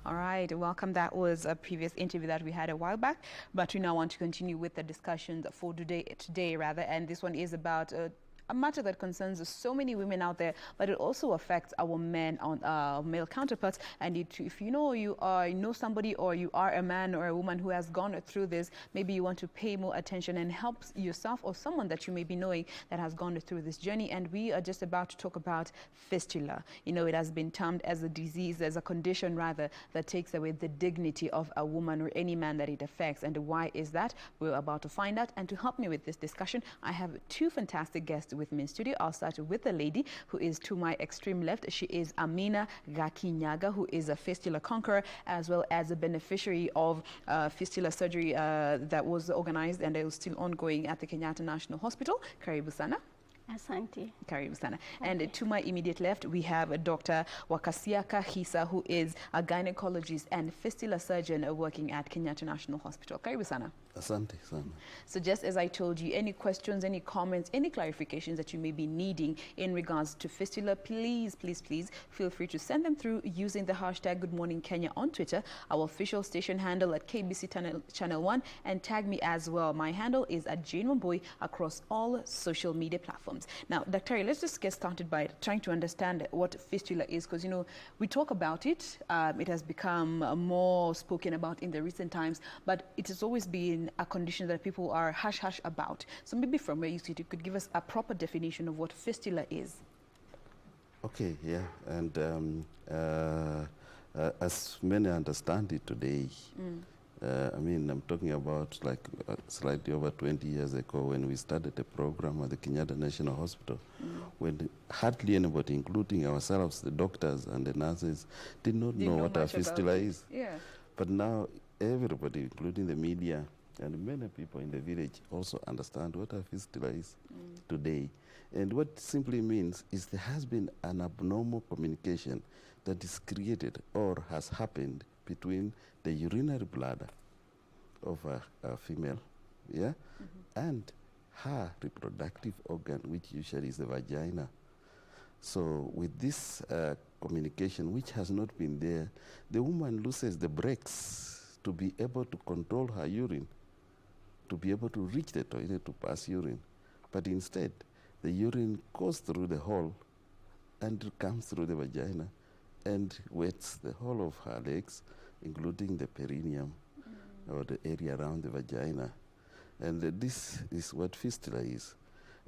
All right, welcome. That was a previous interview that we had a while back, but we now want to continue with the discussion for today, and this one is about a matter that concerns so many women out there, but it also affects our men on male counterparts. And if you know somebody, or you are a man or a woman who has gone through this, maybe you want to pay more attention and help yourself or someone that you may be knowing that has gone through this journey. And we are just about to talk about fistula. You know, it has been termed as a disease, as a condition rather, that takes away the dignity of a woman or any man that it affects. And why is that? We're about to find out. And to help me with this discussion, I have two fantastic guests with me in studio. I'll start with the lady who is to my extreme left. She is Amina Gakii, who is a fistula conqueror, as well as a beneficiary of fistula surgery that was organized and it was still ongoing at the Kenyatta National Hospital. Karibu sana. Asante. Karibu sana. And to my immediate left, we have Dr. Weston Khisa, who is a gynecologist and fistula surgeon working at Kenyatta National Hospital. Karibu sana. Asante sana. So just as I told you, any questions, any comments, any clarifications that you may be needing in regards to fistula, please feel free to send them through using the hashtag Good Morning Kenya on Twitter, our official station handle at KBC Channel 1, and tag me as well. My handle is at Jane Wamboy across all social media platforms. Now, Dr. let's just get started by trying to understand what fistula is, because, you know, we talk about it. It has become more spoken about in the recent times, but it has always been a condition that people are hush-hush about. So maybe from where you sit, you could give us a proper definition of what fistula is. Okay, yeah, and as many understand it today, I mean, I'm talking about like slightly over 20 years ago when we started a program at the Kenyatta National Hospital, when hardly anybody, including ourselves, the doctors and the nurses, did not know what a fistula is. Yeah. But now everybody, including the media and many people in the village, also understand what a fistula is today. And what simply means is there has been an abnormal communication that is created or has happened between the urinary bladder of a female, yeah, and her reproductive organ, which usually is the vagina. So with this communication, which has not been there, the woman loses the brakes to be able to control her urine, to be able to reach the toilet to pass urine. But instead, the urine goes through the hole and comes through the vagina and wets the whole of her legs, including the perineum or the area around the vagina. And this is what fistula is.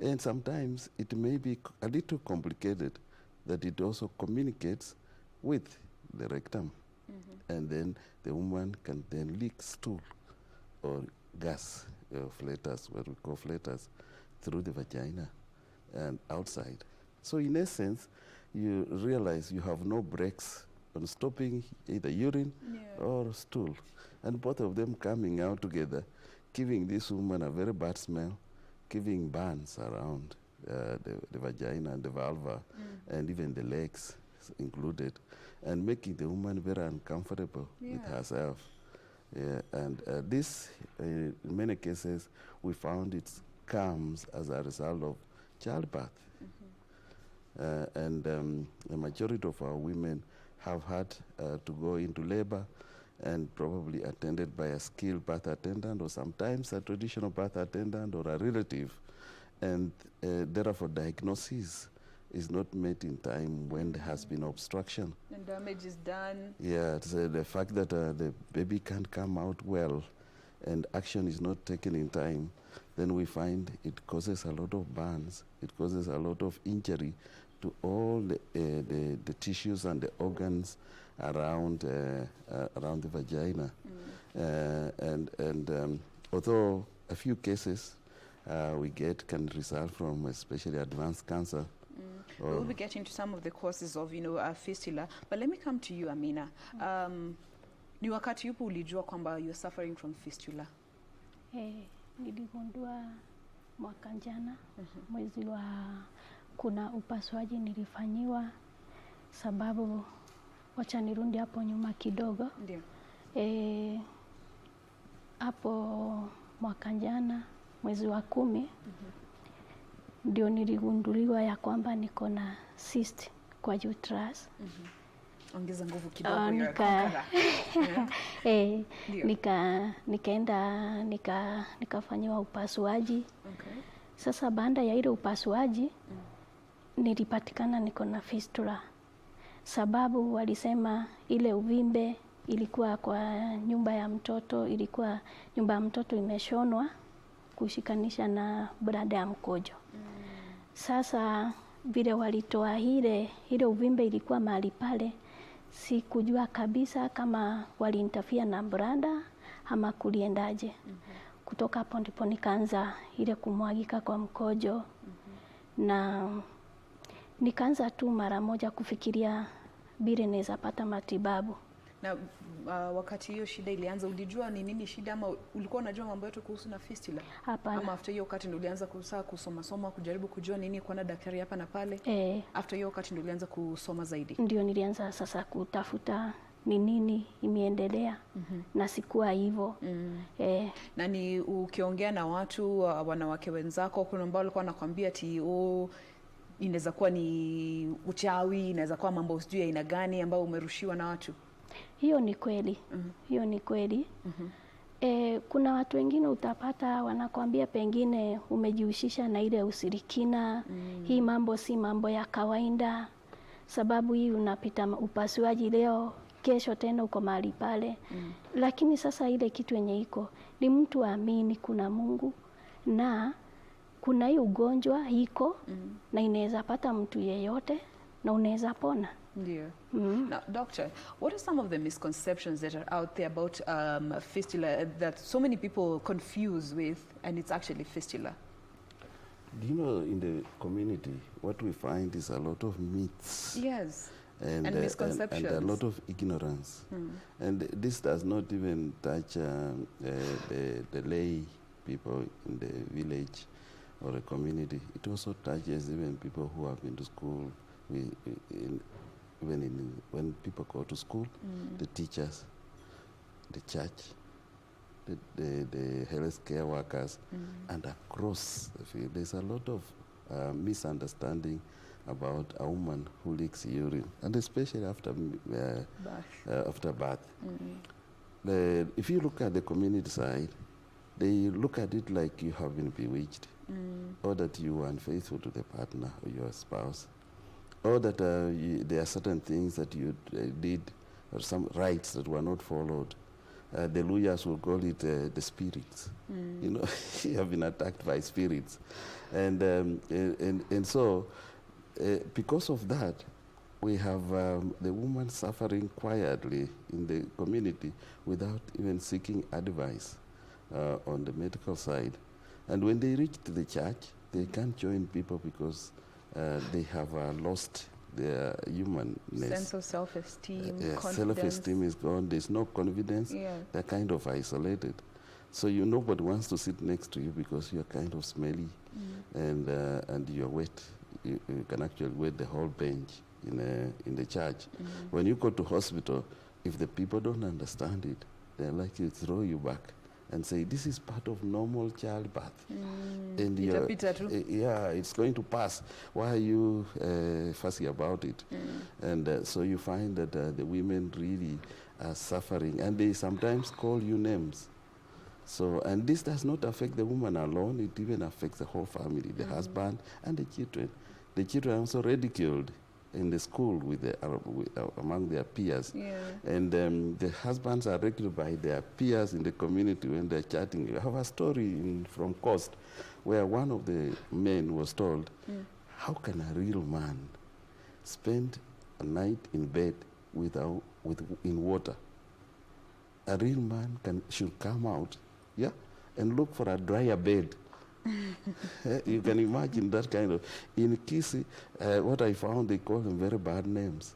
And sometimes it may be a little complicated that it also communicates with the rectum. And then the woman can then leak stool or gas, flatus, what we call flatus, through the vagina and outside. So in essence, you realize you have no brakes on stopping either urine or stool. And both of them coming out together, giving this woman a very bad smell, giving burns around the vagina and the vulva, and even the legs included, and making the woman very uncomfortable with herself. Yeah, and this, in many cases, we found it comes as a result of childbirth. And the majority of our women have had to go into labor and probably attended by a skilled birth attendant or sometimes a traditional birth attendant or a relative. And therefore, diagnosis is not made in time when there has been obstruction. And damage is done. Yeah, it's, the fact that the baby can't come out well and action is not taken in time, then we find it causes a lot of burns. It causes a lot of injury to all the tissues and the organs around around the vagina. And although a few cases we get can result from especially advanced cancer. We'll be getting to some of the causes of, fistula, but let me come to you, Amina. Ni wakati yupo ulijua kwamba you're suffering from fistula? Niligundua mwaka jana, mwezi wa, kuna upasuaji nilifanyiwa, sababu wacha nirundi hapo nyuma kidogo. Ndio. Hapo mwaka jana mwezi wa 10 ndio niligunduliwa ya kwamba niko na cyst kwa uterus. Ongeza nguvu kidogo, you're a conqueror. Yeah. Ndio. Nikaenda nikafanyiwa upasuaji. Okay. Sasa baada ya ile upasuaji nilipatikana niko na fistula, sababu walisema ile uvimbe ilikuwa kwa nyumba ya mtoto, ilikuwa nyumba ya mtoto imeshonwa kushikanisha na brada ya mkojo. Sasa vile walitoa ile uvimbe ilikuwa mahali pale, sikujua kabisa kama walinitafia na brada ama kuliendaje. Kutoka hapo ndipo nikaanza ile kumwagika kwa mkojo. Na nikaanza tu mara moja kufikiria vile naweza pata matibabu. Na wakati hiyo shida ilianza, ulijua ni nini shida ama ulikuwa unajua mambo yote kuhusu na fistula? Hapana. Ama after hiyo wakati ndio ulianza kusoma kujaribu kujua nini, kuona daktari hapa na pale? After hiyo wakati ndio ulianza kusoma zaidi? Ndio nilianza sasa kutafuta ni nini imeendelea. Na sikuwa hivyo. Na ni ukiongea na watu, wanawake wenzako, kuna ambao walikuwa wanakuambia ati inaweza kuwa ni uchawi, inaweza kuwa mambo sijui aina gani ambayo umerushiwa na watu? Hiyo ni kweli. Hiyo ni kweli. Kuna watu wengine utapata wanakuambia pengine umejihusisha na ile usirikina. Hii mambo si mambo ya kawaida, sababu hii unapita upasuaji leo, kesho tena uko mahali pale. Lakini sasa ile kitu yenye iko ni mtu aamini kuna Mungu na kuna hii ugonjwa iko na inaweza pata mtu yeyote na unaweza pona. Ndio. Now, doctor, what are some of the misconceptions that are out there about fistula that so many people confuse with, and it's actually fistula? Do you know, in the community, what we find is a lot of myths. Yes. And misconceptions. And a lot of ignorance. And this does not even touch the lay people in the village or a community. It also touches even people who have been to school. When people go to school, the teachers, the church, the health care workers, and across the field, there's a lot of misunderstanding about a woman who leaks urine, and especially after birth. If you look at the community side, they look at it like you have been bewitched, or that you were unfaithful to the partner or your spouse, or that there are certain things that you did, or some rights that were not followed. The lawyers will call it the spirits. You know, you have been attacked by spirits. And so, because of that, we have the woman suffering quietly in the community without even seeking advice on the medical side. And when they reach to the church, they can't join people because they have lost their humanness. Sense of self-esteem, confidence. Self-esteem is gone. There's no confidence. They're kind of isolated. So nobody wants to sit next to you because you're kind of smelly and you're wet. You can actually wet the whole bench in the church. When you go to hospital, if the people don't understand it, they're likely to throw you back and say, this is part of normal childbirth. And it's going to pass. Why are you fussy about it? And so you find that the women really are suffering, and they sometimes call you names. So, and this does not affect the woman alone, it even affects the whole family, the husband and the children. The children are also ridiculed in the school among their peers. And the husbands are ridiculed by their peers in the community when they're chatting. I have a story from Coast where one of the men was told, how can a real man spend a night in bed in water? A real man should come out and look for a drier bed. You can imagine that kind of. In Kisi, what I found, they call them very bad names.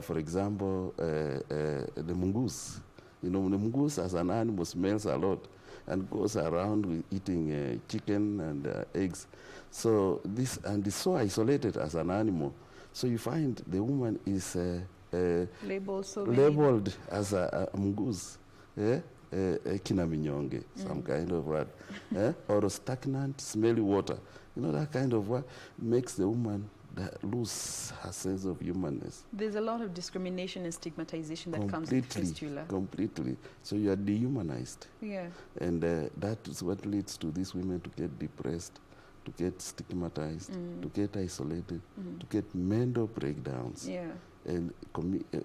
For example, the mungus. You know, the mungus as an animal smells a lot and goes around eating chicken and eggs. So this, and it's so isolated as an animal. So you find the woman is labeled as a mungus. Kinaminyonge, some kind of what, or stagnant, smelly water. You know, that kind of what makes the woman lose her sense of humanness. There's a lot of discrimination and stigmatization that comes with fistula. Completely. So you are dehumanized. Yeah. And that is what leads to these women to get depressed, to get stigmatized, to get isolated, to get mental breakdowns, Yeah. and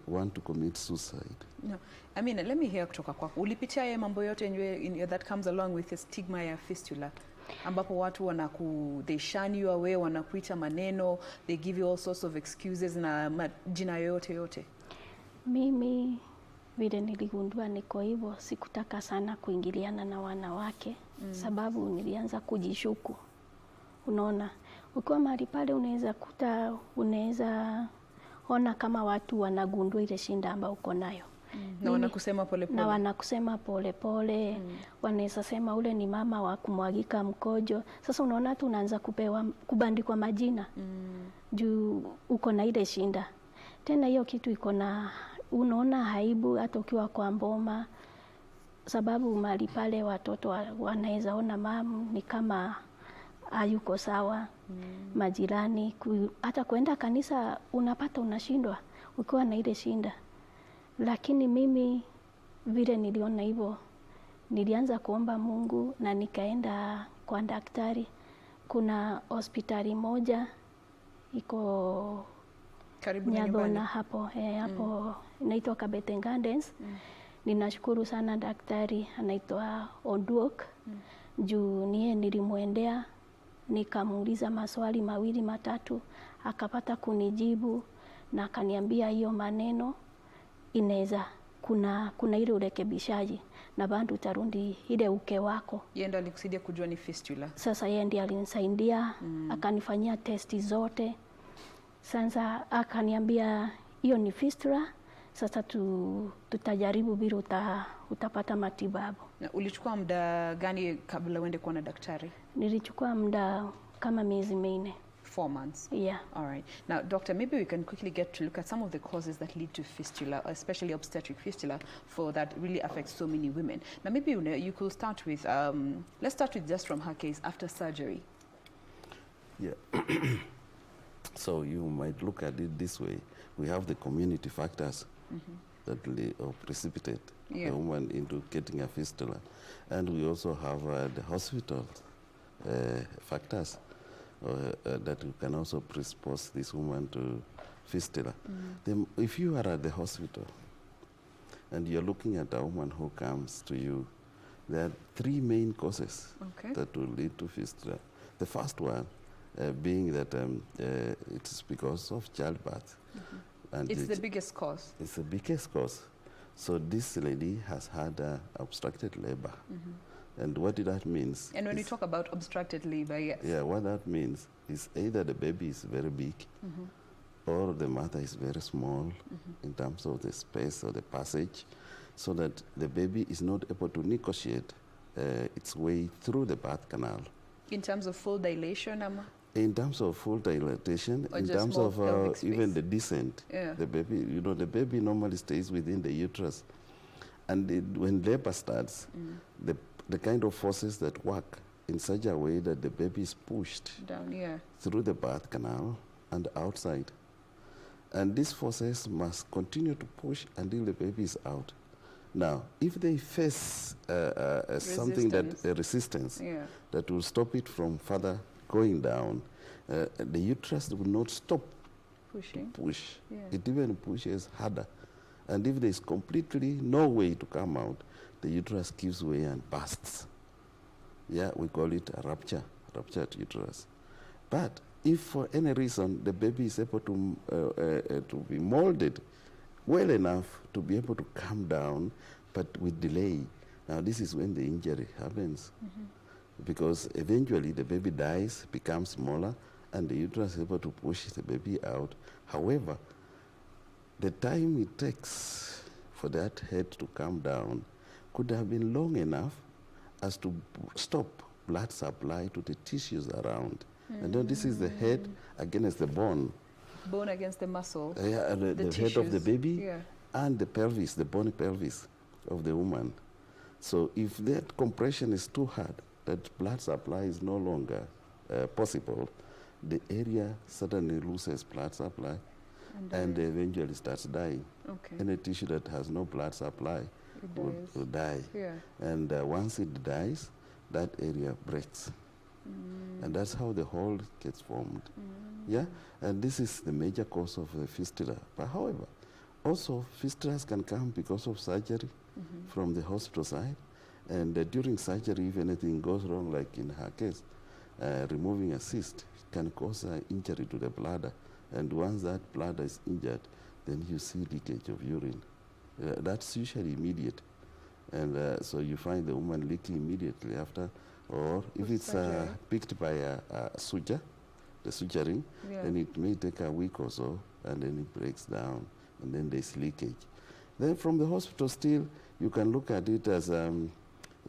want to commit suicide. No. I mean, let me hear kutoka kwako. Ulipitia ya mambo yote that comes along with the stigma ya fistula, ambapo watu they shun you away, wanakuita maneno, they give you all sorts of excuses na majina yote. Mimi vile niligundua niko hivyo, sikutaka sana kuingiliana na wanawake, sababu nilianza kujishuku. Unaona, ukiwa mahali pale unaweza ona kama watu wanagundua ile shinda ambayo uko nayo. Na wanakusema polepole. Na wanakusema polepole. Wanaweza sema ule ni mama wa kumwagika mkojo. Sasa unaona tu unaanza kubandikwa majina. Juu uko na ile shinda. Tena hiyo kitu unaona haibu hata ukiwa kwa mboma, sababu mahali pale watoto wanaweza ona mamu ni kama hayuko sawa. Majirani, hata kuenda kanisa unapata unashindwa ukiwa na ile shinda. Lakini mimi vile niliona hivyo, nilianza kuomba Mungu na nikaenda kwa daktari. Kuna hospitali moja iko karibu na Nyadona nyumbani. hapo inaitwa Kabete Gardens. Ninashukuru sana daktari anaitwa Oduok. Juu nilimwendea, nikamuuliza maswali 2 matatu, akapata kunijibu na akaniambia hiyo maneno inaweza kuna ile urekebishaji na bado utarundi ile uke wako. Yeye ndo alikusaidia kujua ni fistula. Sasa yeye ndiye alinisaidia, akanifanyia testi zote. Sasa akaniambia hiyo ni fistula, sasa tutajaribu vile utapata matibabu. Na ulichukua muda gani kabla uende kuona daktari? Nilichukua muda kama miezi 4. 4 months. Yeah. All right. Now, doctor, maybe we can quickly get to look at some of the causes that lead to fistula, especially obstetric fistula, for that really affects so many women. Now, maybe you could start with, let's start with just from her case after surgery. Yeah. So you might look at it this way. We have the community factors that precipitate the woman into getting a fistula. And we also have the hospital factors that can also predispose this woman to fistula. Then if you are at the hospital and you're looking at a woman who comes to you, there are 3 main causes that will lead to fistula. The first one being that it's because of childbirth. And it's the biggest cause. It's the biggest cause. So this lady has had obstructed labor. And what that means... And when you talk about obstructed labor, yes. Yeah, what that means is either the baby is very big or the mother is very small in terms of the space or the passage, so that the baby is not able to negotiate its way through the birth canal. In terms of full dilation, Amma? In terms of full dilatation, or in terms of even the descent, the baby, the baby normally stays within the uterus. And when labor starts, the kind of forces that work in such a way that the baby is pushed down through the birth canal and outside. And these forces must continue to push until the baby is out. Now, if they face something resistance that will stop it from further going down, the uterus will not stop pushing. Push. It even pushes harder. And if there is completely no way to come out, the uterus gives way and bursts. Yeah, we call it a ruptured uterus. But if for any reason the baby is able to be molded well enough to be able to come down, but with delay, now this is when the injury happens. Because eventually the baby dies, becomes smaller, and the uterus is able to push the baby out. However, the time it takes for that head to come down could have been long enough as to stop blood supply to the tissues around. And then this is the head against the bone. Bone against the muscle. Yeah, the head of the baby and the pelvis, the bony pelvis of the woman. So if that compression is too hard, that blood supply is no longer possible, the area suddenly loses blood supply and eventually starts dying. Okay. Any tissue that has no blood supply will die. Yeah. And once it dies, that area breaks. And that's how the hole gets formed. Yeah, and this is the major cause of fistula. But however, also fistulas can come because of surgery from the hospital side. And during surgery, if anything goes wrong, like in her case, removing a cyst can cause injury to the bladder. And once that bladder is injured, then you see leakage of urine. That's usually immediate. And so you find the woman leaking immediately after, or if it's picked by a suture, the suturing, then it may take a week or so, and then it breaks down, and then there's leakage. Then from the hospital still, you can look at it as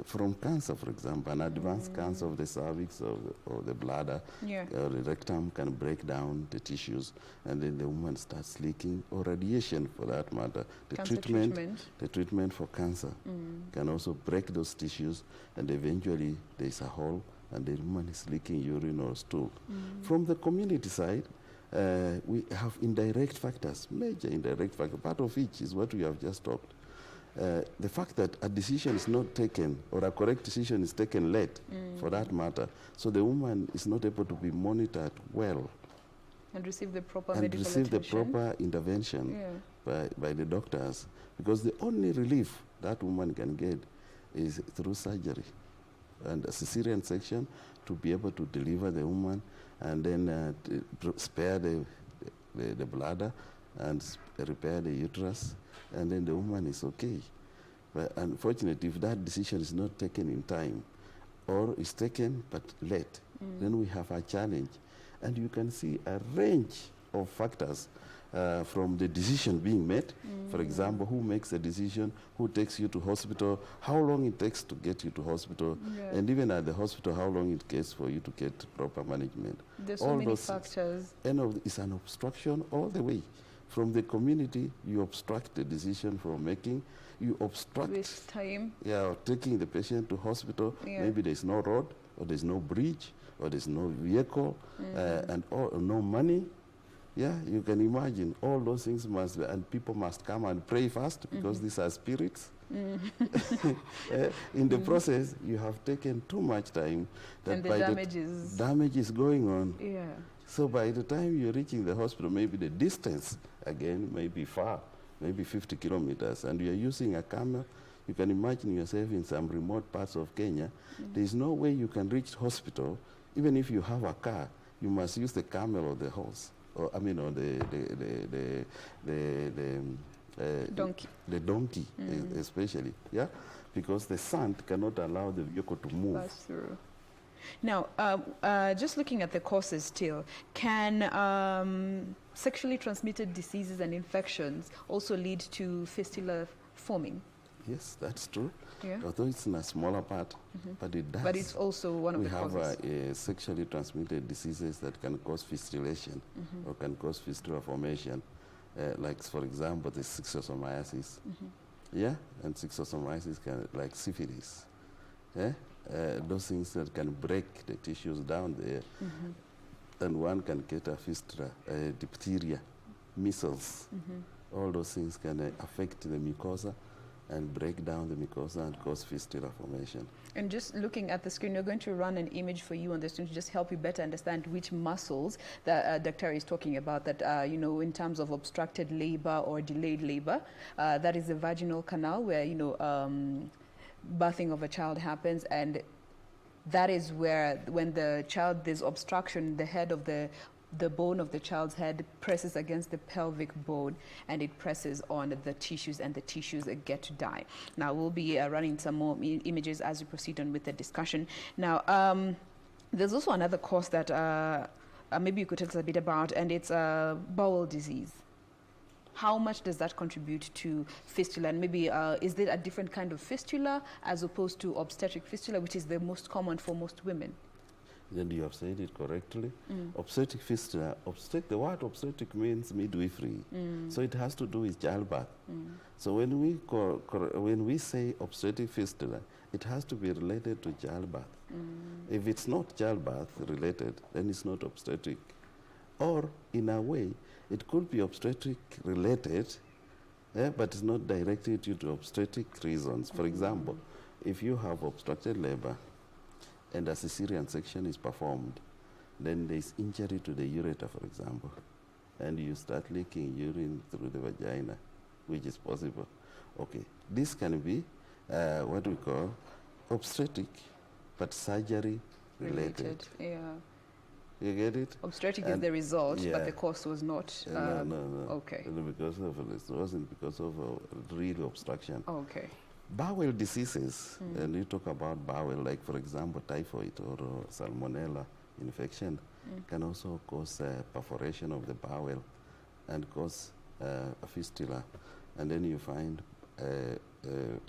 from cancer, for example, an advanced cancer of the cervix or the bladder or the rectum can break down the tissues, and then the woman starts leaking, or radiation for that matter. The treatment for cancer can also break those tissues, and eventually there's a hole, and the woman is leaking urine or stool. From the community side, we have indirect factors, major indirect factors, part of which is what we have just talked. The fact that a decision is not taken, or a correct decision is taken late, for that matter, so the woman is not able to be monitored well and receive the proper and medical receive attention. the proper intervention by the doctors, because the only relief that woman can get is through surgery and a cesarean section to be able to deliver the woman, and then spare the bladder and repair the uterus, and then the woman is okay. But unfortunately, if that decision is not taken in time, or is taken but late, then we have a challenge. And you can see a range of factors from the decision being made. For example, who makes the decision, who takes you to hospital, how long it takes to get you to hospital, and even at the hospital, how long it takes for you to get proper management. There's so many factors. And it's an obstruction all the way. From the community, you obstruct the decision from making, you obstruct waste time. Yeah, taking the patient to hospital. Maybe there's no road, or there's no bridge, or there's no vehicle, and no money. Yeah, you can imagine all those things must be, and people must come and pray first, because these are spirits. In the process, you have taken too much time. That and the damage is going on. Yeah. So by the time you're reaching the hospital, maybe the distance, again, may be far, maybe 50 kilometers, and you're using a camel. You can imagine yourself in some remote parts of Kenya. There's no way you can reach hospital. Even if you have a car, you must use the camel or the horse, or I mean, or the donkey. The donkey, especially, yeah, because the sand cannot allow the vehicle to move. That's true. Now, just looking at the causes still, can sexually transmitted diseases and infections also lead to fistula forming? Yes, that's true. Yeah. Although it's in a smaller part, but it does. But it's also one of the causes. We have sexually transmitted diseases that can cause fistulation or can cause fistula formation, like, for example, the schistosomiasis. Yeah, and schistosomiasis can, like syphilis. Yeah, those things that can break the tissues down there, and one can get a fistula, diphtheria, measles. All those things can affect the mucosa and break down the mucosa and cause fistula formation. And just looking at the screen, we're going to run an image for you on the screen to just help you better understand which muscles that Dr. is talking about, that, you know, in terms of obstructed labor or delayed labor. That is the vaginal canal where, you know, birthing of a child happens, and that is where, when the child, there's obstruction, the head of the bone of the child's head presses against the pelvic bone, and it presses on the tissues, and the tissues get to die. Now, we'll be running some more images as we proceed on with the discussion. Now, there's also another cause that maybe you could tell us a bit about, and it's bowel disease. How much does that contribute to fistula? And maybe is there a different kind of fistula as opposed to obstetric fistula, which is the most common for most women? Then you have said it correctly. Obstetric fistula, the word obstetric means midwifery. So it has to do with childbirth. So when we say obstetric fistula, it has to be related to childbirth. If it's not childbirth related, then it's not obstetric. Or in a way, it could be obstetric related, but it's not directed due to obstetric reasons. For example, if you have obstructed labor and a cesarean section is performed, then there's injury to the ureter, for example, and you start leaking urine through the vagina, which is possible. Okay, this can be what we call obstetric, but surgery related. Yeah. You get it? Obstetric is the result, but the cause was not. No. Okay. Because of it wasn't because of real obstruction. Okay. Bowel diseases, and you talk about bowel, like for example, typhoid or salmonella infection, can also cause perforation of the bowel and cause a fistula. And then you find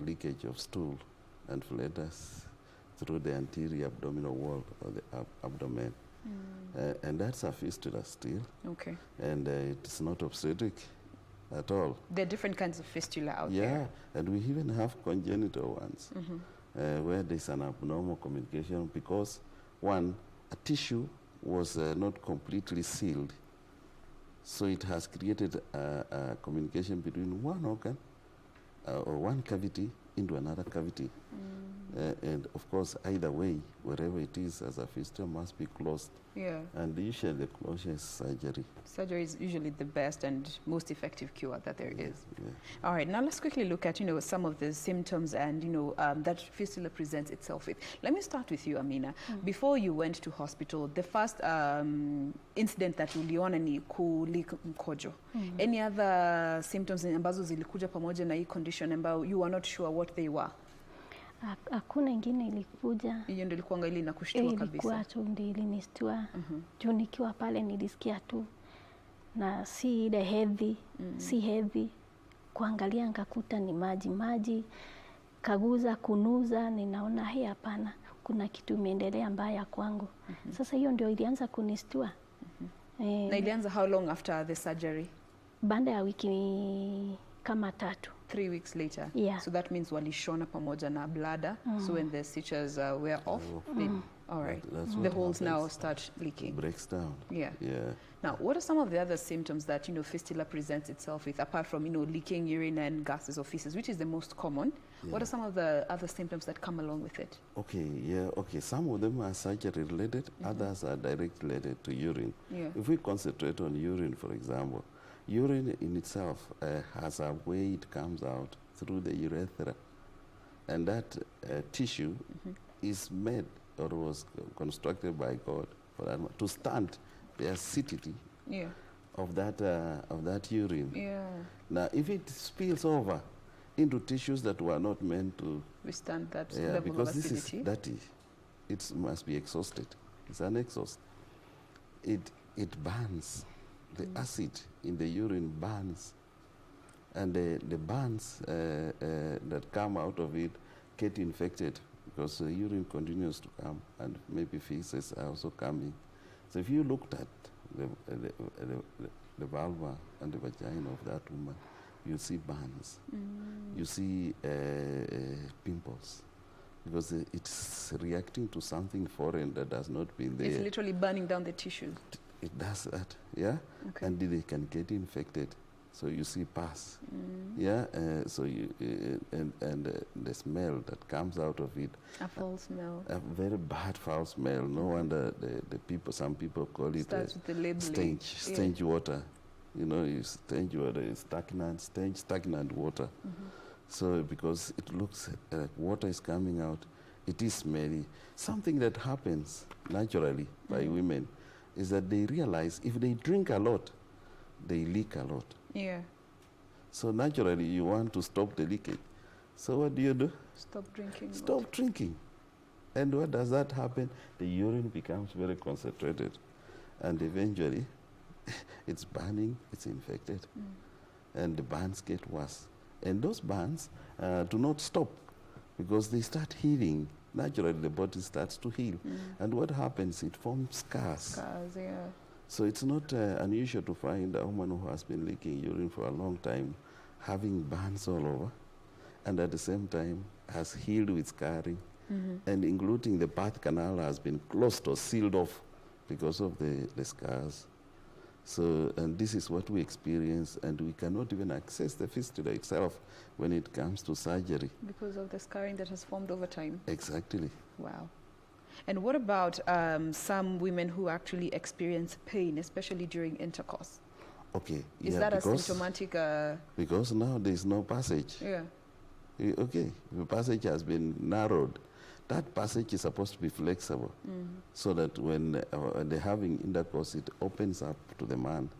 leakage of stool and flatus through the anterior abdominal wall or the abdomen. And that's a fistula still. Okay. And it's not obstetric at all. There are different kinds of fistula out there. Yeah, and we even have congenital ones where there's an abnormal communication because, one, a tissue was not completely sealed. So it has created a communication between one organ or one cavity into another cavity. And of course, either way, wherever it is, as a fistula must be closed. Yeah. And usually the closure is surgery. Surgery is usually the best and most effective cure that there is. Yeah. All right, now let's quickly look at, some of the symptoms and, that fistula presents itself with. Let me start with you, Amina. Before you went to hospital, the first incident that uliona ni kuleak mkojo. Any other symptoms ambazo zilikuja pamoja na hii condition ambayo you were not sure what they were? Hakuna ingine ilikuja. Hiyo ndio ilikuwa ile inakushtua kabisa. Ilikuwa tu ndio ilinistua. Juu nikiwa pale nilisikia tu na si ile heavy, si heavy. Kuangalia ngakuta ni maji, kaguza, kunuza, ninaona hii hapana. Kuna kitu imeendelea mbaya kwangu. Sasa hiyo ndio ilianza kunistua. Na ilianza how long after the surgery? Baada ya wiki kama 3. 3 weeks later. Yeah. So that means walishona pamoja na bladder. So when the stitches were off, all right. The holes now start leaking. It breaks down. Yeah. Yeah. Now, what are some of the other symptoms that, fistula presents itself with, apart from, leaking urine and gases or feces, which is the most common? Yeah. What are some of the other symptoms that come along with it? Okay, yeah, okay. Some of them are surgery related, others are directly related to urine. Yeah. If we concentrate on urine, for example, urine in itself has a way it comes out through the urethra. And that tissue is made or was constructed by God for that, to stand the acidity of that urine. Yeah. Now, if it spills over into tissues that were not meant to withstand that level because of acidity. This is dirty, it must be exhausted. It's an exhaust. It burns. The acid in the urine burns, and the burns that come out of it get infected because the urine continues to come, and maybe feces are also coming. So if you looked at the vulva and the vagina of that woman, you see burns, you see pimples, because it's reacting to something foreign that has not been there. It's literally burning down the tissues. It does that, yeah, okay. And they can get infected. So you see pus, yeah. So you and the smell that comes out of it. A foul smell. A very bad foul smell. No wonder the people. Some people call it stench water. Stench water is stagnant water. So because it looks like water is coming out, it is smelly. Something that happens naturally by women is that they realize if they drink a lot, they leak a lot. Yeah. So naturally, you want to stop the leakage. So what do? Stop drinking. Stop drinking. And what does that happen? The urine becomes very concentrated. And eventually, it's burning, it's infected. And the burns get worse. And those burns do not stop because they start healing naturally the body starts to heal. And what happens, it forms scars. Scars, yeah. So it's not unusual to find a woman who has been leaking urine for a long time, having burns all over, and at the same time has healed with scarring, and including the birth canal has been closed or sealed off because of the scars. So, and this is what we experience, and we cannot even access the fistula itself when it comes to surgery. Because of the scarring that has formed over time. Exactly. Wow. And what about some women who actually experience pain, especially during intercourse? Okay. Is that a symptomatic? Because now there is no passage. Yeah. Okay, the passage has been narrowed. That passage is supposed to be flexible, so that when they're having intercourse, it opens up to the man.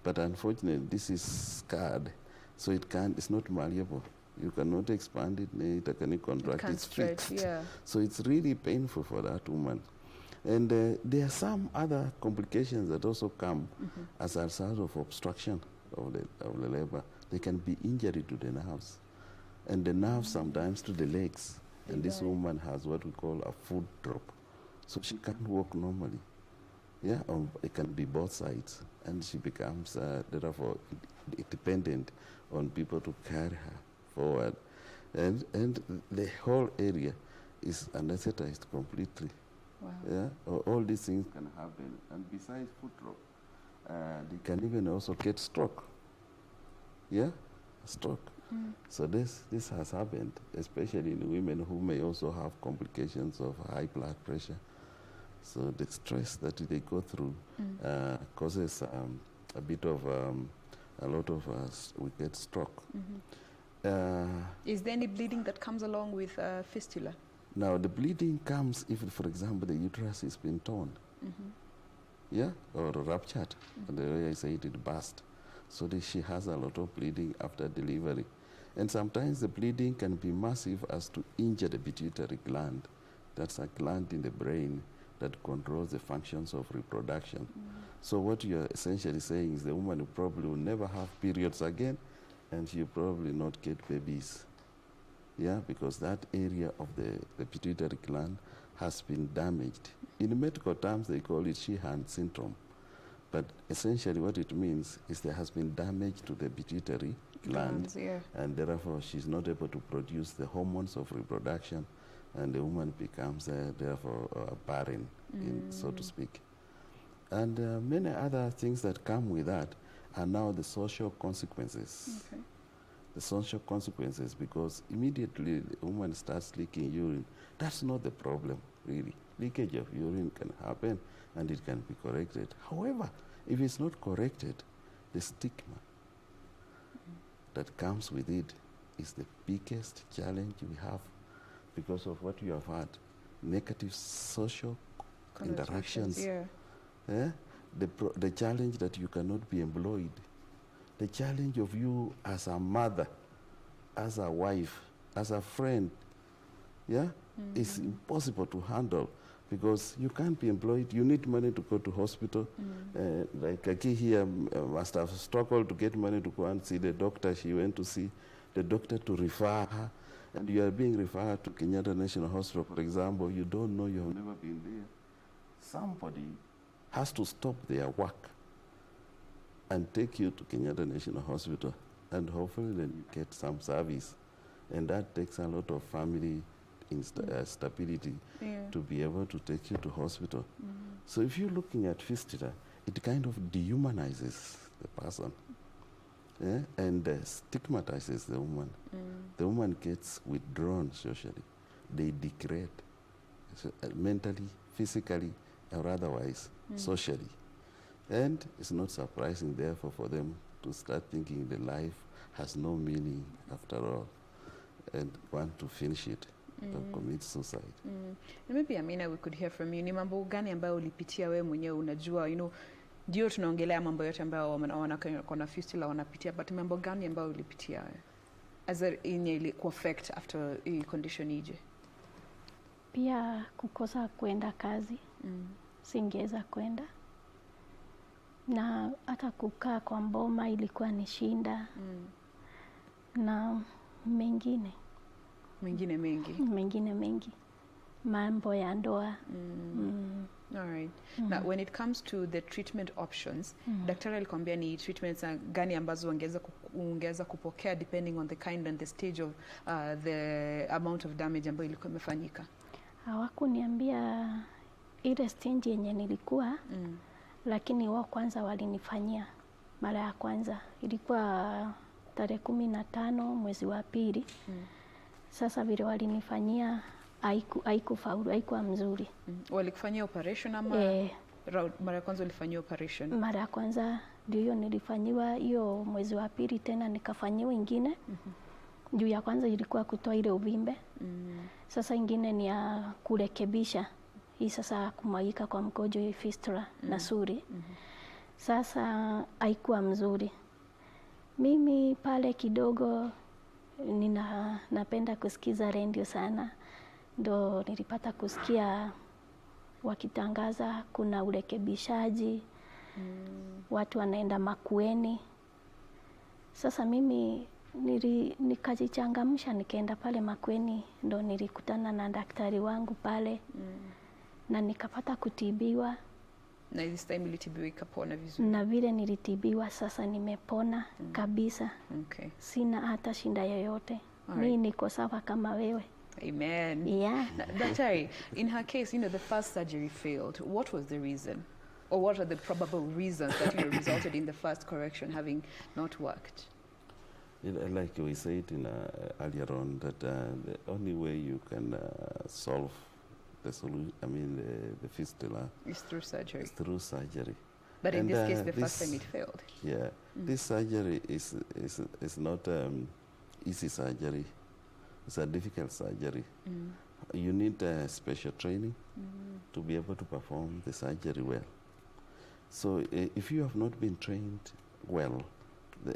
But unfortunately, this is scarred, so it's not malleable. You cannot expand it, it can contract, it's fixed. Yeah. So it's really painful for that woman. And there are some other complications that also come as a result of obstruction of the labor. There can be injury to the nerves, and the nerves sometimes to the legs. And this woman has what we call a foot drop. So she can't walk normally. Yeah, it can be both sides. And she becomes, therefore, dependent on people to carry her forward. And the whole area is anesthetized completely. Wow. Yeah, all these things can happen. And besides foot drop, they can even also get stroke. Yeah, stroke. So this has happened, especially in women who may also have complications of high blood pressure. So the stress that they go through causes a bit of, a lot of us, we get stroke. Is there any bleeding that comes along with fistula? Now the bleeding comes if, for example, the uterus is been torn, yeah, or ruptured, and the way I say it burst. So she has a lot of bleeding after delivery. And sometimes the bleeding can be massive as to injure the pituitary gland. That's a gland in the brain that controls the functions of reproduction. So what you're essentially saying is the woman probably will never have periods again, and she'll probably not get babies. Yeah, because that area of the pituitary gland has been damaged. In medical terms, they call it Sheehan syndrome. But essentially what it means is there has been damage to the pituitary gland, and therefore she's not able to produce the hormones of reproduction, and the woman becomes therefore barren, so to speak. And many other things that come with that are now the social consequences. Okay. The social consequences, because immediately the woman starts leaking urine. That's not the problem, really. Leakage of urine can happen and it can be corrected. However, if it's not corrected, the stigma that comes with it is the biggest challenge we have because of what you have had. Negative social interactions. Yeah? The challenge that you cannot be employed. The challenge of you as a mother, as a wife, as a friend, yeah, is impossible to handle because you can't be employed. You need money to go to hospital. Like Gakii here must have struggled to get money to go and see the doctor she went to see, the doctor to refer her, and you are being referred to Kenyatta National Hospital, for example. You don't know, you have never been there. Somebody has to stop their work and take you to Kenyatta National Hospital, and hopefully then you get some service. And that takes a lot of family stability to be able to take you to hospital. So if you're looking at fistula, it kind of dehumanizes the person, and stigmatizes the woman. The woman gets withdrawn socially. They degrade mentally, physically, or otherwise, socially. And it's not surprising, therefore, for them to start thinking the life has no meaning after all and want to finish it or commit suicide. And maybe, Amina, we could hear from you. Ni mambo gani ambayo ulipitia wewe mwenyewe unajua, ndio tunaongelea mambo yote ambayo wana fistula wanapitia, but mambo gani ambayo ulipitia wewe as in ku affect after hii condition ije? Pia kukosa kwenda kazi. Singeweza kwenda. Na hata kukaa kwa mboma ilikuwa ni shinda. Na mengine mengi. mambo ya ndoa. All right. Now, when it comes to the treatment options, daktari alikwambia ni treatments gani ambazo ungeweza kupokea depending on the kind and the stage of the amount of damage ambayo ilikuwa imefanyika? Hawakuniambia ile stage yenye nilikuwa, lakini wao kwanza walinifanyia mara ya kwanza. Ilikuwa tarehe 15 mwezi wa pili. Sasa vile walinifanyia haikufaulu, haikuwa mzuri. Walikufanyia operation ama mara ya kwanza ulifanyia operation? Mara ya kwanza ndio nilifanyiwa hiyo mwezi wa pili, tena nikafanyiwa ingine. Juu ya kwanza ilikuwa kutoa ile uvimbe. Sasa ingine ni ya kurekebisha. Hii sasa kumwagika kwa mkojo, hii fistula na suri. Sasa haikuwa mzuri. Mimi pale kidogo napenda kusikiza radio sana. Ndo nilipata kusikia wakitangaza kuna urekebishaji, watu wanaenda Makueni. Sasa mimi nikajichangamsha nikaenda pale Makueni, ndo nilikutana na daktari wangu pale na nikapata kutibiwa. Na this time ilitibiwa ikapona vizuri? Na vile nilitibiwa sasa nimepona kabisa. Okay. Sina hata shinda yoyote. Mimi niko sawa kama wewe. Amen. Yeah. Daktari, in her case, the first surgery failed. What was the reason? Or what are the probable reasons that resulted in the first correction having not worked? Like we said earlier on, that the only way you can solve the solution, the fistula, is through surgery. Is through surgery. But in this case, the first time it failed. Yeah. This surgery is not easy surgery. It's a difficult surgery. You need special training to be able to perform the surgery well. So if you have not been trained well,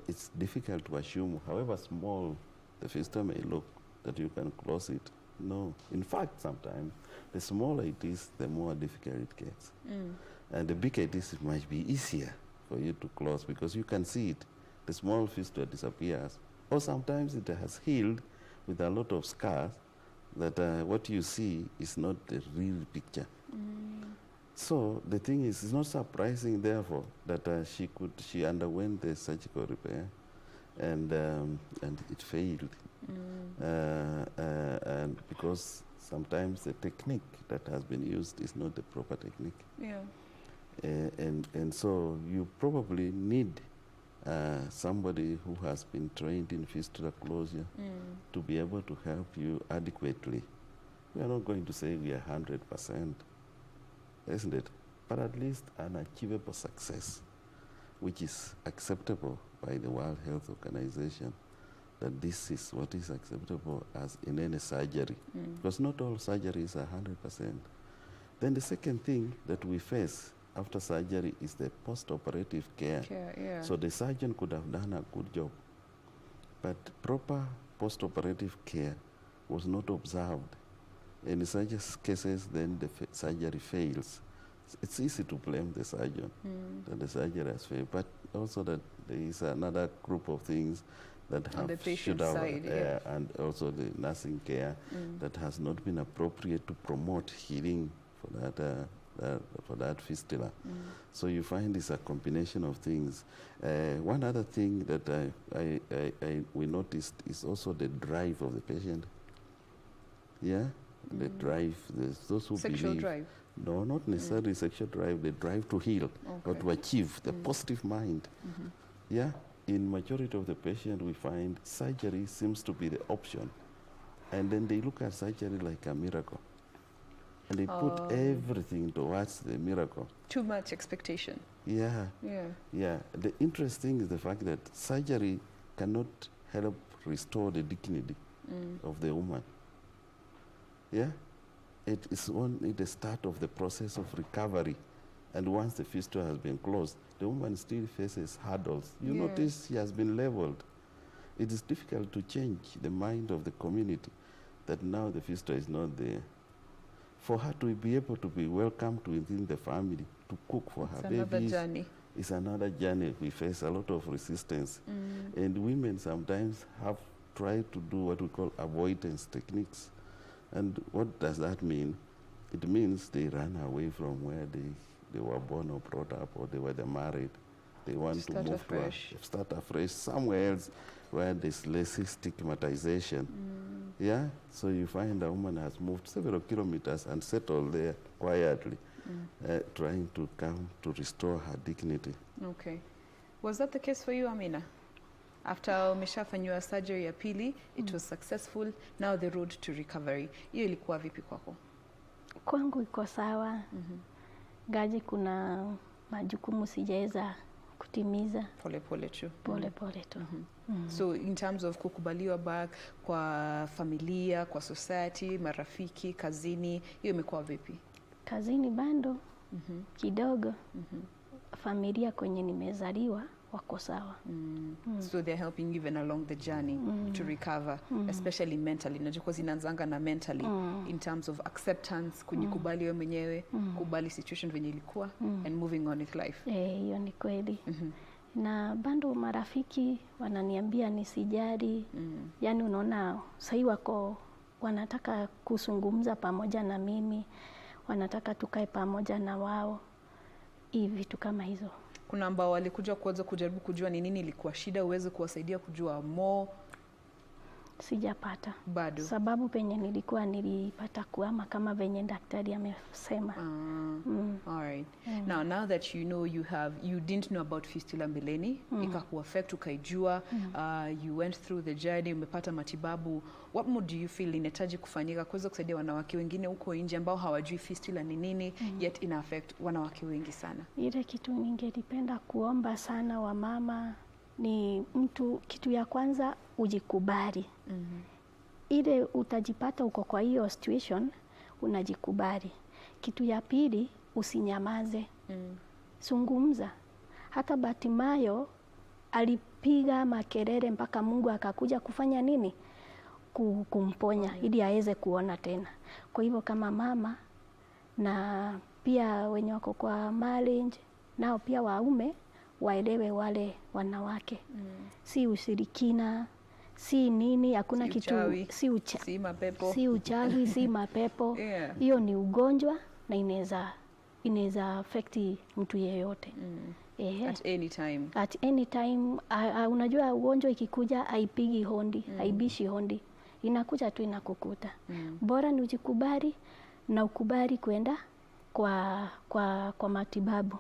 it's difficult to assume, however small the fistula may look, that you can close it. No. In fact, sometimes the smaller it is, the more difficult it gets. And the bigger it is, it might be easier for you to close because you can see it. The small fistula disappears. Or sometimes it has healed with a lot of scars that what you see is not the real picture. So the thing is, it's not surprising, therefore, that she underwent the surgical repair and it failed. And because sometimes the technique that has been used is not the proper technique. Yeah. And so you probably need somebody who has been trained in fistula closure to be able to help you adequately. We are not going to say we are 100%, isn't it? But at least an achievable success, which is acceptable by the World Health Organization, that this is what is acceptable as in any surgery. Because not all surgeries are 100%. Then the second thing that we face after surgery is the post-operative care. Yeah. So the surgeon could have done a good job, but proper post-operative care was not observed. In such cases, then the surgery fails. It's easy to blame the surgeon that the surgery has failed, but also that there is another group of things that should have, and also the nursing care that has not been appropriate to promote healing for that fistula. So you find it's a combination of things. One other thing that we noticed is also the drive of the patient. Yeah, the drive. Those who sexual believe. Drive? No, not necessarily sexual drive. The drive to heal or to achieve the positive mind. Yeah, in majority of the patient, we find surgery seems to be the option, and then they look at surgery like a miracle. And they put everything towards the miracle. Too much expectation. Yeah. The interesting is the fact that surgery cannot help restore the dignity of the woman. Yeah? It is only the start of the process of recovery. And once the fistula has been closed, the woman still faces hurdles. You notice she has been leveled. It is difficult to change the mind of the community that now the fistula is not there. For her to be able to be welcomed within the family, to cook for her babies. It's another journey. It's another journey. We face a lot of resistance. And women sometimes have tried to do what we call avoidance techniques. And what does that mean? It means they run away from where they were born or brought up, or they were married. They want to move afresh. start afresh somewhere else where there's less stigmatization. Yeah, so you find a woman has moved several kilometers and settled there quietly, trying to come to restore her dignity. Okay. Was that the case for you, Amina? After umeshafanyiwa surgery ya pili, it was successful, now the road to recovery. Hiyo ilikuwa vipi kwako? Kwangu iko sawa. Gaji kuna majukumu sijaweza kutimiza. Pole pole tu. Pole pole tu. So in terms of kukubaliwa back kwa familia, kwa society, marafiki, kazini, hiyo imekuwa vipi? Kazini bando kidogo. Familia kwenye nimezaliwa wako sawa. So they're helping you even along the journey to recover, especially mentally. Najua zinaanzanga na mentally in terms of acceptance, kujikubali wewe mwenyewe, kubali situation venye ilikuwa and moving on with life. Hiyo ni kweli. Na bando marafiki wananiambia nisijali. Yani unaona sasa wako wanataka kuzungumza pamoja na mimi, wanataka tukae pamoja na wao. Hivi vitu kama hizo. Kuna ambao walikuja kuanza kujaribu kujua ni nini ilikuwa shida, uweze kuwasaidia kujua more? Sijapata. Bado. Sababu penye nilipata kuama kama venye daktari amesema. All right. Now that you know you didn't know about fistula mbeleni, ikakuaffect ukaijua, you went through the journey, umepata matibabu, what more do you feel inahitaji kufanyika kuweza kusaidia wanawake wengine huko nje ambao hawajui fistula ni nini, yet ina affect wanawake wengi sana? Ile kitu ningelipenda kuomba sana wamama ni kitu ya kwanza ujikubali. Ile utajipata uko kwa hiyo situation, unajikubali. Kitu ya pili, usinyamaze. Zungumza. Hata Batimayo alipiga makelele mpaka Mungu akakuja kufanya nini? Kumponya ili aweze kuona tena. Kwa hivyo kama mama na pia wenye wako kwa marriage nao pia waume waelewe wale wanawake. Si ushirikina, si nini, hakuna si kitu uchawi, si mapepo. Si uchawi, si mapepo. Hiyo ni ugonjwa na inaweza affect mtu yeyote. At any time. At any time. Unajua ugonjwa ikikuja haipigi hondi, haibishi hondi. Inakuja tu inakukuta. Bora ni ujikubali na ukubali kwenda kwa matibabu,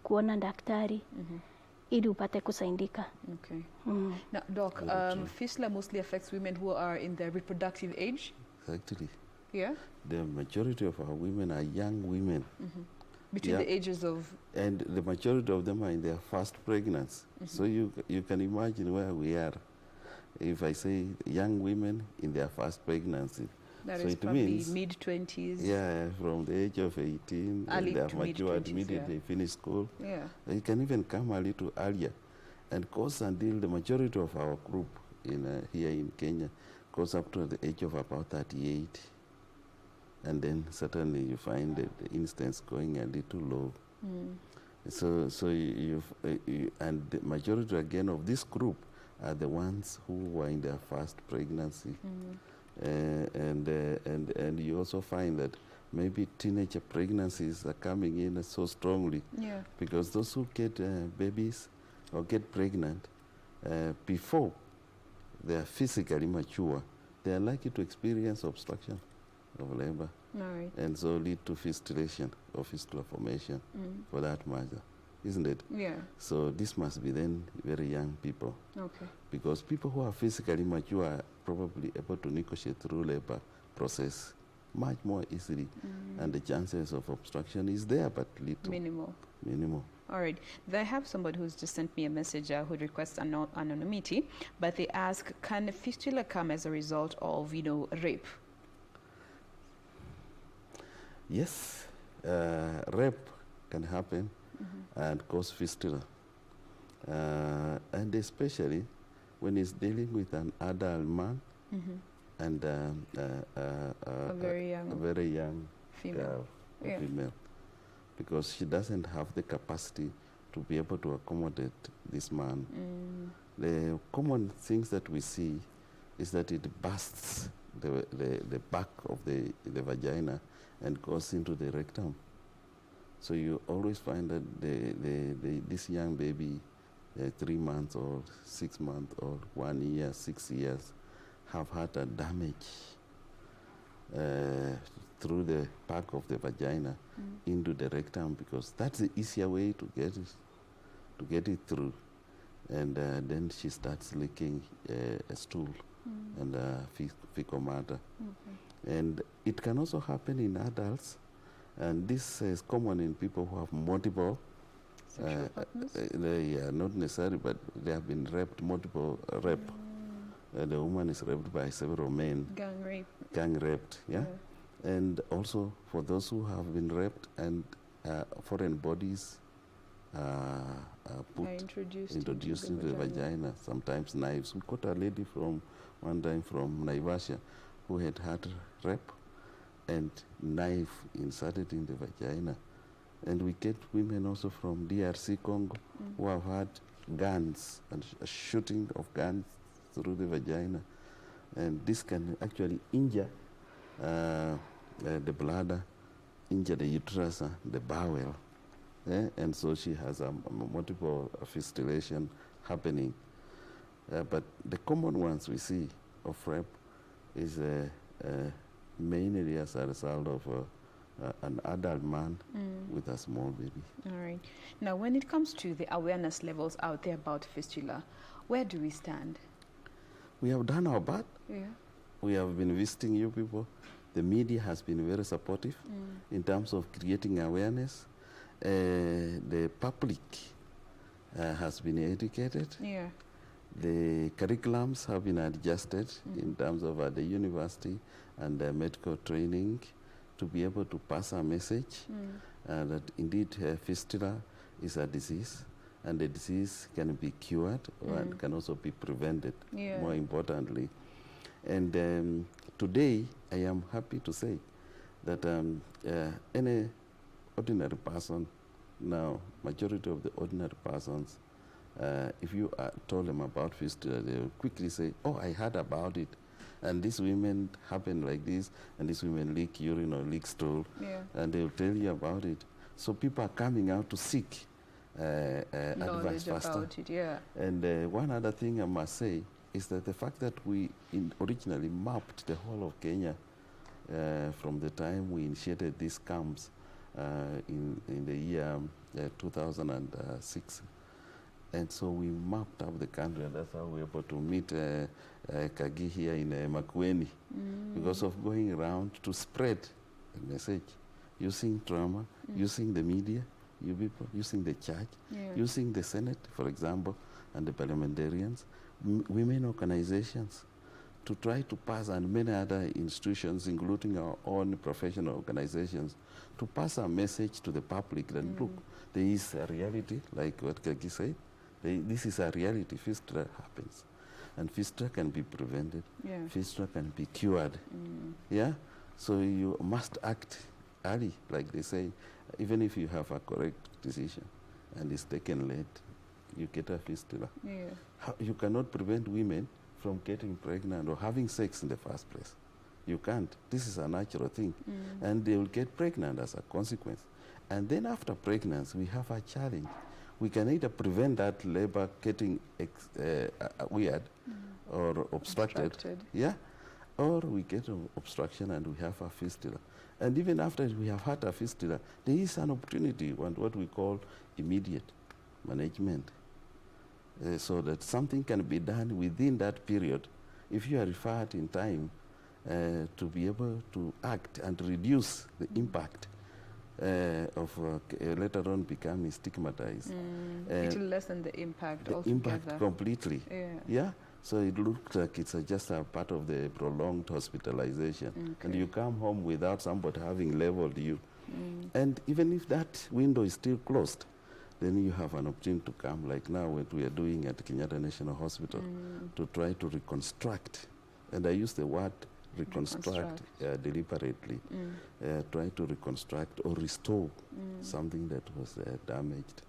kuona daktari ili upate kusaidika. Okay. Now, Doc, fistula mostly affects women who are in their reproductive age? Exactly. Yeah? The majority of our women are young women. Between the ages of... And the majority of them are in their first pregnancy. So you can imagine where we are. If I say young women in their first pregnancy. That so is it probably means, mid-20s. Yeah, from the age of 18, early they have to matured, mid-20s, immediately finish school. Yeah. They can even come a little earlier. And course until the majority of our group here in Kenya goes up to the age of about 38. And then certainly you find the instance going a little low. So and the majority again of this group are the ones who were in their first pregnancy. And you also find that maybe teenager pregnancies are coming in so strongly. Yeah. Because those who get babies or get pregnant before they are physically mature, they are likely to experience obstruction of labor. Right. And so lead to fistulation or fistula formation for that matter, isn't it? Yeah. So this must be then very young people. Okay. Because people who are physically mature are probably able to negotiate through labor process much more easily. And the chances of obstruction is there, but little. Minimal. All right. I have somebody who's just sent me a message who requests anonymity, but they ask, can fistula come as a result of, rape? Yes, rape can happen and cause fistula. And especially when it's dealing with an adult man and a very young female. Girl, female, because she doesn't have the capacity to be able to accommodate this man. The common things that we see is that it bursts the back of the vagina and goes into the rectum. So you always find that this young baby, 3 months old, 6 months old, 1 year, 6 years, have had a damage through the back of the vagina into the rectum, because that's the easier way to get it through. And then she starts leaking a stool and fecal matter. And it can also happen in adults, and this is common in people who have multiple Sexual partners? they are not necessary, but they have been raped, multiple rape. The woman is raped by several men. Gang rape. Gang raped, yeah? And also for those who have been raped and foreign bodies introduced into the vagina, sometimes knives. We caught a lady from one time from Naivasha who had rape and knife inserted in the vagina. And we get women also from DRC Congo who have had guns and shooting of guns through the vagina. And this can actually injure the bladder, injure the uterus, the bowel. And so she has a multiple fistulation happening. But the common ones we see of rape is mainly as a result of an adult man with a small baby. All right. Now, when it comes to the awareness levels out there about fistula, where do we stand? We have done our part. Yeah. We have been visiting you people. The media has been very supportive in terms of creating awareness. The public has been educated. Yeah. The curriculums have been adjusted in terms of the university and the medical training to be able to pass a message that indeed fistula is a disease, and the disease can be cured and can also be prevented, more importantly. And today I am happy to say that any ordinary person now, majority of the ordinary persons, if you told them about fistula, they will quickly say, oh, I heard about it. And these women happen like this, and these women leak urine or leak stool, and they will tell you about it. So people are coming out to seek advice faster. About it, And one other thing I must say is that the fact that we originally mapped the whole of Kenya from the time we initiated these camps in the year 2006. And so we mapped up the country, and that's how we were able to meet Gakii here in Makueni, because of going around to spread the message, using drama, using the media, you people, using the church, using the Senate, for example, and the parliamentarians, women organizations, to try to pass, and many other institutions, including our own professional organizations, to pass a message to the public that, look, there is a reality, like what Gakii said. This is a reality. Fistula happens. And fistula can be prevented. Fistula can be cured. Yeah? So you must act early, like they say. Even if you have a correct decision and it's taken late, you get a fistula. You cannot prevent women from getting pregnant or having sex in the first place. You can't. This is a natural thing. And they will get pregnant as a consequence. And then after pregnancy, we have a challenge. We can either prevent that labor getting weird or obstructed, or we get an obstruction and we have a fistula. And even after we have had a fistula, there is an opportunity, what we call immediate management, so that something can be done within that period if you are referred in time to be able to act and reduce the impact of later on becoming stigmatized. It will lessen the impact the altogether. impact completely. So it looks like it's just a part of the prolonged hospitalization. And you come home without somebody having leveled you. And even if that window is still closed, then you have an opportunity to come, like now what we are doing at Kenyatta National Hospital, to try to reconstruct. And I use the word reconstruct deliberately, try to reconstruct or restore something that was damaged.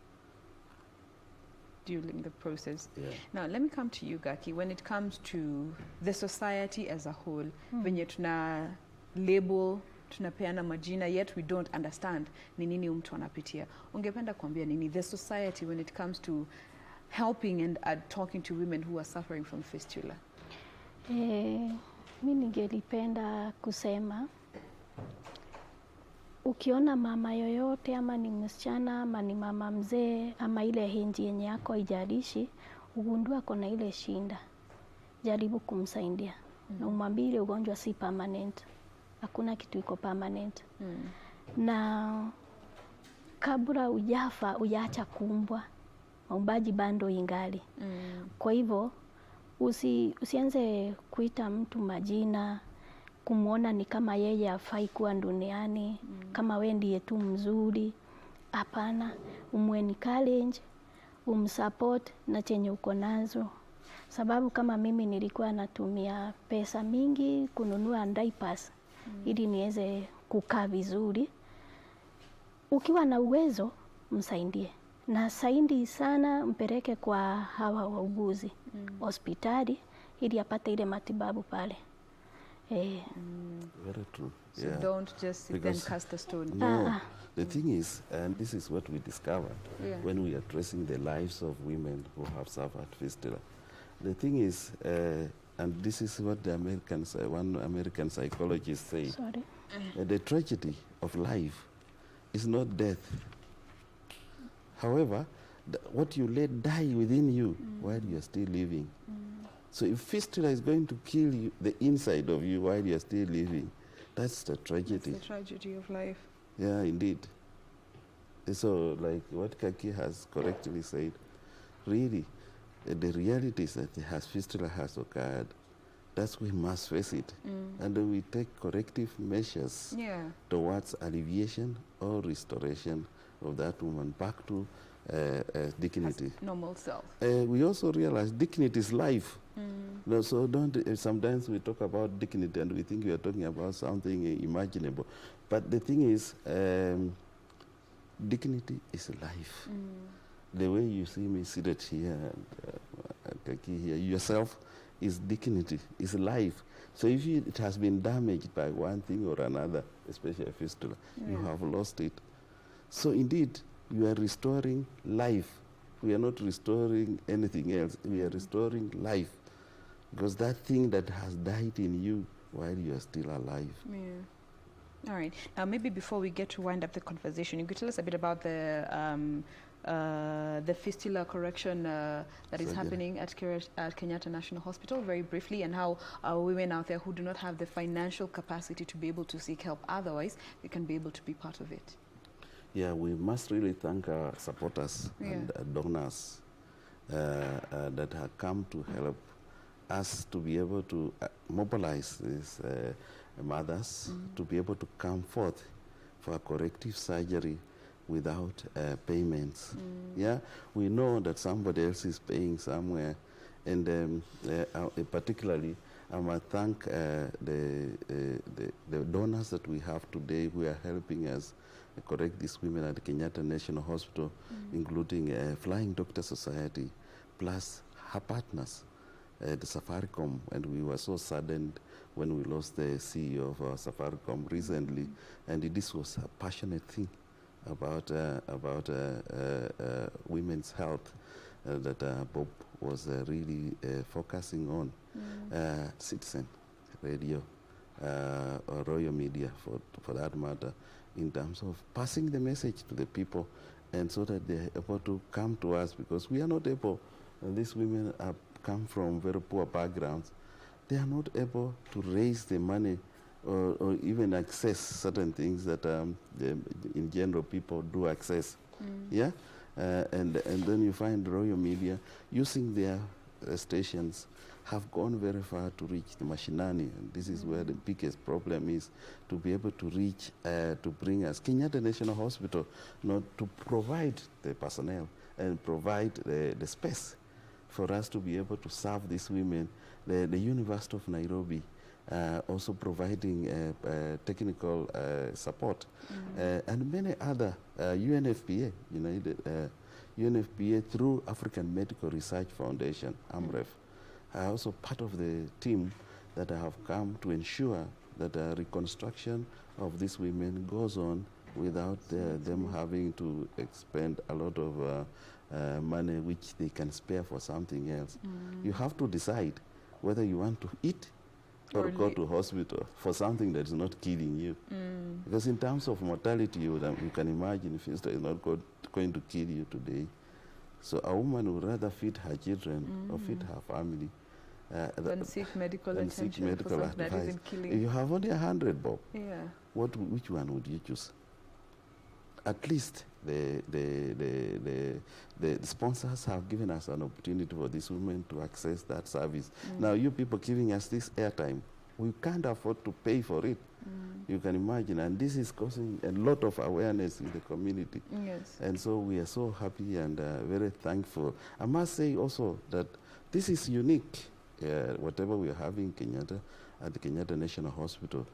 during the process. Yeah. Now, let me come to you, Gakii. When it comes to the society as a whole, venye tuna label, tunapeana majina, yet we don't understand ni nini mtu anapitia. Ungependa kuambia nini the society when it comes to helping and talking to women who are suffering from fistula? Mi ningelipenda kusema ukiona mama yoyote ama ni msichana ama ni mama mzee ama ile hinji yenye yako haijalishi, ugundua kona ile shinda, jaribu kumsaidia. Na umwambie ile ugonjwa si permanent. Hakuna kitu iko permanent. Na kabla ujafa uyaacha kuumbwa, maumbaji bando ingali. Kwa hivyo usianze kuita mtu majina, kumuona ni kama yeye hafai kuwa duniani, kama wewe ndiye tu mzuri. Hapana, umwencourage, umsupport na chenye uko nazo. Sababu kama mimi nilikuwa natumia pesa mingi kununua diapers ili niweze kukaa vizuri. Ukiwa na uwezo, msaidie. Na saidi sana mpeleke kwa hawa wauguzi hospitali ili apate ile matibabu pale. Very true. So don't just sit and cast a stone. No, the thing is, and this is what we discovered when we are tracing the lives of women who have suffered fistula. The thing is, and this is what the Americans, one American psychologist said, the tragedy of life is not death. However, what you let die within you while you are still living. So if fistula is going to kill you, the inside of you while you are still living, that's the tragedy. That's the tragedy of life. Yeah, indeed. So like what Gakii has correctly said, really, the reality is that fistula has occurred. That's we must face it. And then we take corrective measures towards alleviation or restoration of that woman back to dignity. As normal self. We also realize dignity is life. No, so don't, sometimes we talk about dignity and we think we are talking about something imaginable. But the thing is, dignity is life. The way you see me seated here, Gakii here, yourself is dignity, is life. So if it has been damaged by one thing or another, especially a fistula, you have lost it. So indeed, you are restoring life. We are not restoring anything else. We are restoring life. Because that thing that has died in you while you are still alive. All right. Now, maybe before we get to wind up the conversation, you could tell us a bit about the fistula correction that is happening at Kenyatta National Hospital, very briefly, and how women out there who do not have the financial capacity to be able to seek help otherwise, they can be able to be part of it. Yeah, we must really thank our supporters and donors that have come to help us to be able to mobilize these mothers to be able to come forth for a corrective surgery without payments. Yeah, we know that somebody else is paying somewhere, and particularly I must thank the donors that we have today who are helping us correct these women at Kenyatta National Hospital, including Flying Doctor Society, plus her partners, the Safaricom, and we were so saddened when we lost the CEO of Safaricom recently, and this was a passionate thing about women's health that Bob was really focusing on. Citizen Radio, or Royal Media for that matter, in terms of passing the message to the people, and so that they're able to come to us, because we are not able, these women have come from very poor backgrounds, they are not able to raise the money or even access certain things that in general people do access. Yeah, and then you find Royal Media using their stations have gone very far to reach the mashinani, and this is where the biggest problem is, to be able to reach, to bring us Kenyatta National Hospital, not to provide the personnel and provide the space for us to be able to serve these women. The University of Nairobi also providing technical support, and many other, UNFPA, UNFPA through African Medical Research Foundation, AMREF, are also part of the team that have come to ensure that reconstruction of these women goes on without them having to expend a lot of money which they can spare for something else. You have to decide whether you want to eat or go to hospital for something that is not killing you. Because in terms of mortality, you can imagine fistula is not going to kill you today. So a woman would rather feed her children or feed her family than seek medical attention seek medical for something advice. that isn't killing. If you have only 100 bob, Yeah. which one would you choose? At least the sponsors have given us an opportunity for these women to access that service. Now, you people giving us this airtime, we can't afford to pay for it. You can imagine, and this is causing a lot of awareness in the community. Yes. And so we are so happy and very thankful. I must say also that this is unique, whatever we are having at the Kenyatta National Hospital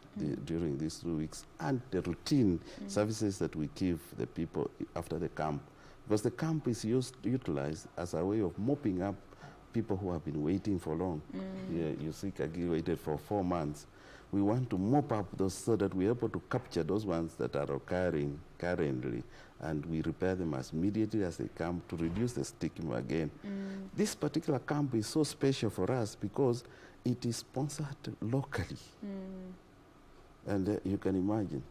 during these 2 weeks, and the routine services that we give the people after the camp. Because the camp is utilized as a way of mopping up people who have been waiting for long. You see, Gakii waited for 4 months. We want to mop up those so that we're able to capture those ones that are occurring currently, and we repair them as immediately as they come to reduce the stigma again. This particular camp is so special for us because it is sponsored locally. And you can imagine,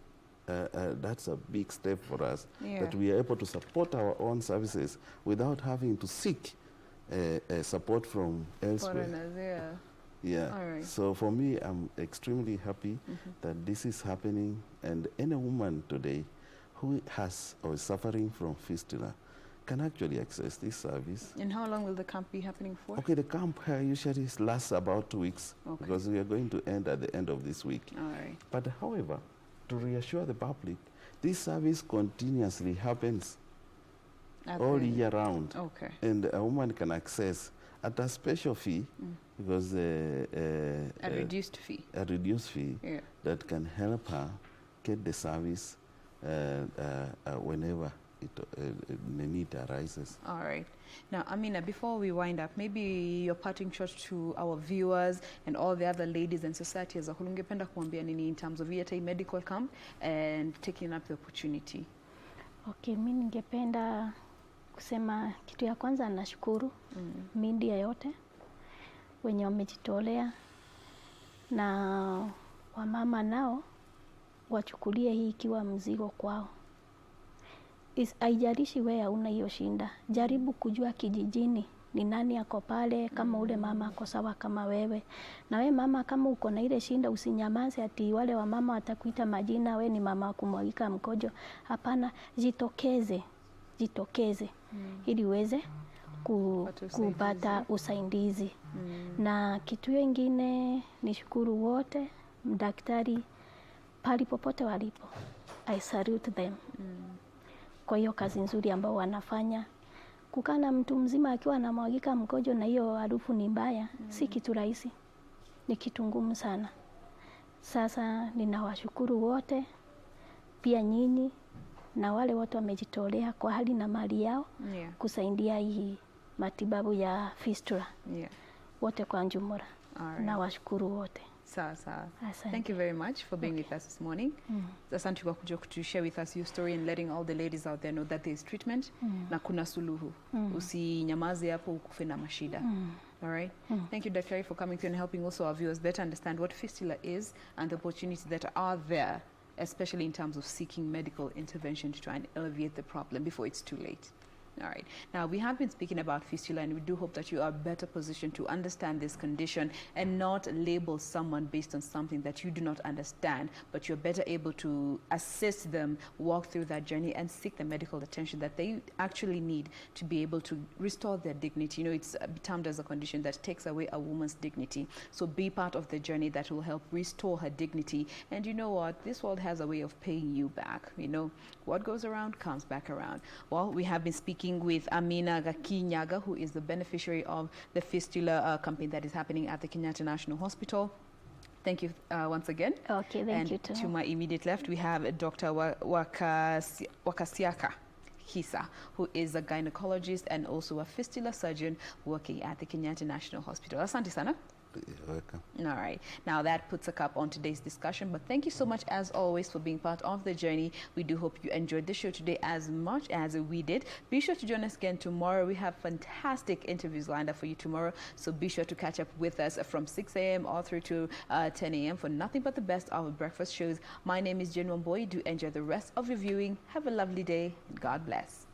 that's a big step for us, that we are able to support our own services without having to seek support from elsewhere. Foreigners, Yeah. All right. So for me, I'm extremely happy that this is happening, and any woman today who has or is suffering from fistula can actually access this service. And how long will the camp be happening for? Okay, the camp usually lasts about 2 weeks because we are going to end at the end of this week. All right. But however, to reassure the public, this service continuously happens all year round. Okay. And a woman can access at a special fee, because a reduced fee. A reduced fee that can help her get the service whenever the need arises. All right. Now, Amina, before we wind up, maybe your parting shot to our viewers and all the other ladies and society as a whole, ungependa kuambia nini in terms of VTA medical camp and taking up the opportunity? Okay, mimi ningependa kusema kitu ya kwanza, nashukuru media yote wenye wamejitolea, na wamama nao wachukulie hii ikiwa mzigo kwao. Haijalishi wewe hauna hiyo shinda, jaribu kujua kijijini ni nani ako pale, kama ule mama ako sawa kama wewe. Na wewe mama, kama uko na ile shinda, usinyamaze ati wale wa mama watakuita majina, we ni mama kumwagika mkojo. Hapana, jitokeze ili uweze kupata usaidizi. Na kitu kingine, nishukuru wote daktari pali popote walipo, I salute them kwa hiyo kazi nzuri ambao wanafanya. Kukana mtu mzima akiwa anamwagika mkojo na hiyo harufu ni mbaya, si kitu rahisi, ni kitu ngumu sana. Sasa ninawashukuru wote, pia nyinyi na wale wote wamejitolea kwa hali na mali yao kusaidia hii matibabu ya fistula. Wote kwa jumla. Nawashukuru wote. Sawa. Thank you very much for being with us this morning. Asante kwa kuja to share with us your story and letting all the ladies out there know that there is treatment na kuna suluhu. Usinyamaze hapo ukufe na mashida. All right. Thank you, Dr. for coming through and helping also our viewers better understand what fistula is and the opportunities that are there, especially in terms of seeking medical intervention to try and alleviate the problem before it's too late. All right. Now, we have been speaking about fistula, and we do hope that you are better positioned to understand this condition and not label someone based on something that you do not understand, but you're better able to assist them, walk through that journey, and seek the medical attention that they actually need to be able to restore their dignity. You know, it's termed as a condition that takes away a woman's dignity. So be part of the journey that will help restore her dignity. And you know what? This world has a way of paying you back. You know, what goes around comes back around. Well, we have been speaking with Amina Gakii, who is the beneficiary of the fistula campaign that is happening at the Kenyatta National Hospital. Thank you once again. Okay, thank you too. To my immediate left, we have Dr. Wakasiaka. Khisa, who is a gynecologist and also a fistula surgeon working at the Kenyatta National Hospital. Asante sana. You're welcome. All right. Now that puts a cap on today's discussion, but thank you so much as always for being part of the journey. We do hope you enjoyed the show today as much as we did. Be sure to join us again tomorrow. We have fantastic interviews lined up for you tomorrow, so be sure to catch up with us from 6 a.m. all through to 10 a.m. for nothing but the best of breakfast shows. My name is Jen Wamboy. Do enjoy the rest of your viewing. Have a lovely day. God bless.